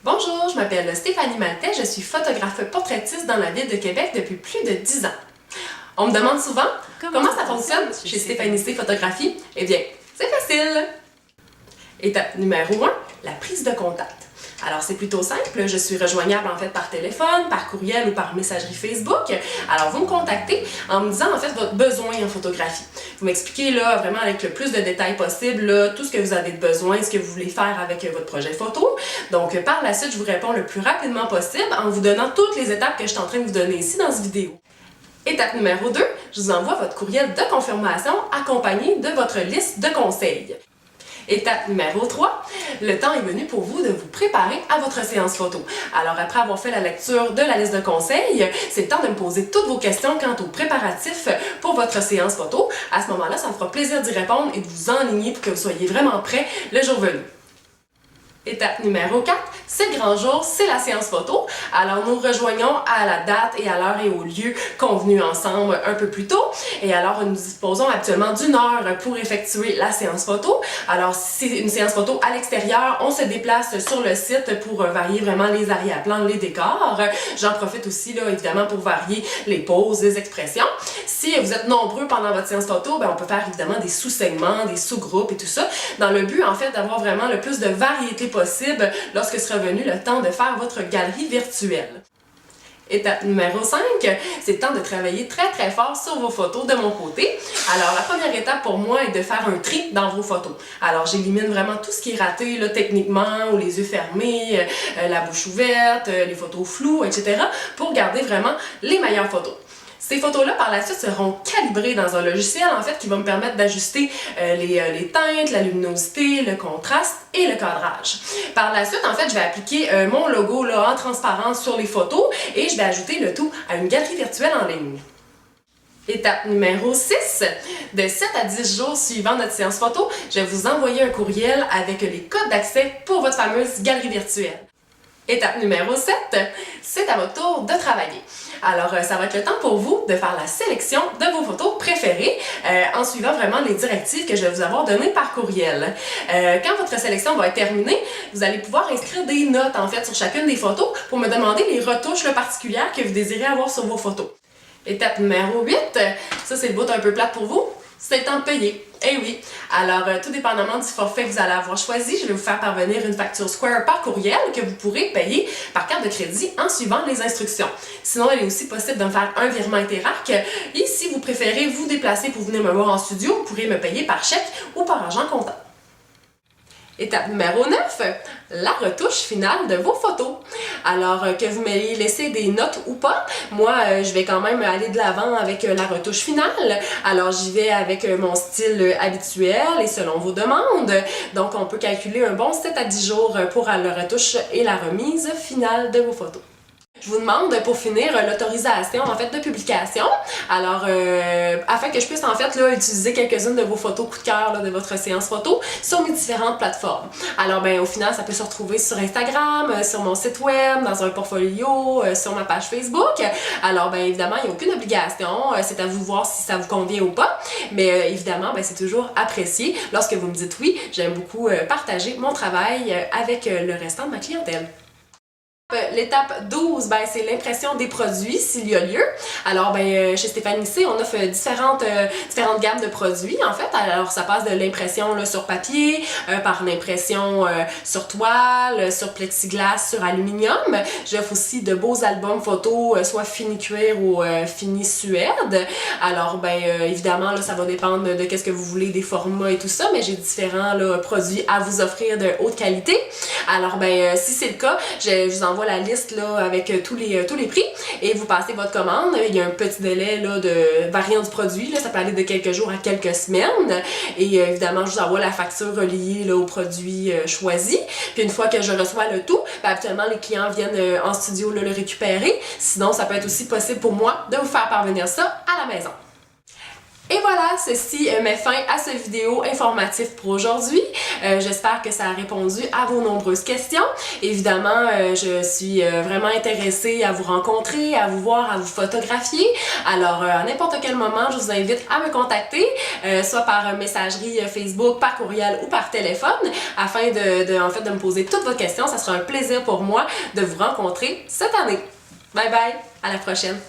Bonjour, je m'appelle Stéphanie Maltais, je suis photographe portraitiste dans la ville de Québec depuis plus de 10 ans. On me demande souvent comment ça fonctionne chez Stéphanie C Photographie. Eh bien, c'est facile! Étape numéro 1, la prise de contact. Alors c'est plutôt simple, je suis rejoignable en fait par téléphone, par courriel ou par messagerie Facebook. Alors vous me contactez en me disant en fait votre besoin en photographie. Vous m'expliquez là vraiment avec le plus de détails possible là, tout ce que vous avez de besoin, ce que vous voulez faire avec votre projet photo. Donc par la suite, je vous réponds le plus rapidement possible en vous donnant toutes les étapes que je suis en train de vous donner ici dans cette vidéo. Étape numéro 2, je vous envoie votre courriel de confirmation accompagné de votre liste de conseils. Étape numéro 3, le temps est venu pour vous de vous préparer à votre séance photo. Alors après avoir fait la lecture de la liste de conseils, c'est le temps de me poser toutes vos questions quant aux préparatifs pour votre séance photo. À ce moment-là, ça me fera plaisir d'y répondre et de vous enligner pour que vous soyez vraiment prêts le jour venu. Étape numéro 4, c'est le grand jour, c'est la séance photo. Alors nous rejoignons à la date et à l'heure et au lieu convenus ensemble un peu plus tôt. Et alors nous disposons actuellement d'une heure pour effectuer la séance photo. Alors si c'est une séance photo à l'extérieur, on se déplace sur le site pour varier vraiment les arrière-plans, les décors. J'en profite aussi là évidemment pour varier les poses, les expressions. Si vous êtes nombreux pendant votre séance photo, on peut faire évidemment des sous-segments, des sous-groupes et tout ça, dans le but en fait d'avoir vraiment le plus de variété possible lorsque sera venu le temps de faire votre galerie virtuelle. Étape numéro 5, c'est le temps de travailler très fort sur vos photos de mon côté. Alors la première étape pour moi est de faire un tri dans vos photos. Alors j'élimine vraiment tout ce qui est raté là, techniquement, ou les yeux fermés, la bouche ouverte, les photos floues, etc. pour garder vraiment les meilleures photos. Ces photos-là, par la suite, seront calibrées dans un logiciel, en fait, qui va me permettre d'ajuster les teintes, la luminosité, le contraste et le cadrage. Par la suite, en fait, je vais appliquer mon logo là, en transparence sur les photos et je vais ajouter le tout à une galerie virtuelle en ligne. Étape numéro 6, de 7 à 10 jours suivant notre séance photo, je vais vous envoyer un courriel avec les codes d'accès pour votre fameuse galerie virtuelle. Étape numéro 7, c'est à votre tour de travailler. Alors, ça va être le temps pour vous de faire la sélection de vos photos préférées en suivant vraiment les directives que je vais vous avoir données par courriel. Quand votre sélection va être terminée, vous allez pouvoir inscrire des notes en fait sur chacune des photos pour me demander les retouches particulières que vous désirez avoir sur vos photos. Étape numéro 8, ça c'est le bout un peu plate pour vous, c'est le temps de payer. Eh oui! Alors, tout dépendamment du forfait que vous allez avoir choisi, je vais vous faire parvenir une facture Square par courriel que vous pourrez payer par carte de crédit en suivant les instructions. Sinon, il est aussi possible de me faire un virement Interac. Et si vous préférez vous déplacer pour venir me voir en studio, vous pourrez me payer par chèque ou par argent comptant. Étape numéro 9, la retouche finale de vos photos. Alors que vous m'ayez laissé des notes ou pas, moi je vais quand même aller de l'avant avec la retouche finale. Alors j'y vais avec mon style habituel et selon vos demandes. Donc on peut calculer un bon 7 à 10 jours pour la retouche et la remise finale de vos photos. Je vous demande pour finir l'autorisation en fait de publication. Alors afin que je puisse en fait là, utiliser quelques-unes de vos photos coup de cœur là, de votre séance photo sur mes différentes plateformes. Alors au final ça peut se retrouver sur Instagram, sur mon site web, dans un portfolio, sur ma page Facebook. Alors évidemment il n'y a aucune obligation, c'est à vous de voir si ça vous convient ou pas. Mais évidemment c'est toujours apprécié lorsque vous me dites oui. J'aime beaucoup partager mon travail avec le restant de ma clientèle. L'étape 12, c'est l'impression des produits s'il y a lieu. Alors chez Stéphanie C, on offre différentes gammes de produits en fait. Alors ça passe de l'impression sur papier, par l'impression sur toile, sur plexiglas, sur aluminium. J'offre aussi de beaux albums photos, soit fini cuir ou fini suède. Alors évidemment là, ça va dépendre de qu'est-ce que vous voulez, des formats et tout ça, mais j'ai différents produits à vous offrir de haute qualité. Alors si c'est le cas, je vous envoie la liste là, avec tous les prix et vous passez votre commande. Il y a un petit délai là, de variant du produit, là, ça peut aller de quelques jours à quelques semaines et évidemment je vous envoie la facture reliée là, au produit choisi. Puis une fois que je reçois le tout, habituellement les clients viennent en studio là, le récupérer. Sinon ça peut être aussi possible pour moi de vous faire parvenir ça à la maison. Et voilà, ceci met fin à cette vidéo informative pour aujourd'hui. J'espère que ça a répondu à vos nombreuses questions. Évidemment, je suis vraiment intéressée à vous rencontrer, à vous voir, à vous photographier. Alors, à n'importe quel moment, je vous invite à me contacter, soit par messagerie Facebook, par courriel ou par téléphone, afin de me poser toutes vos questions. Ça sera un plaisir pour moi de vous rencontrer cette année. Bye bye, à la prochaine!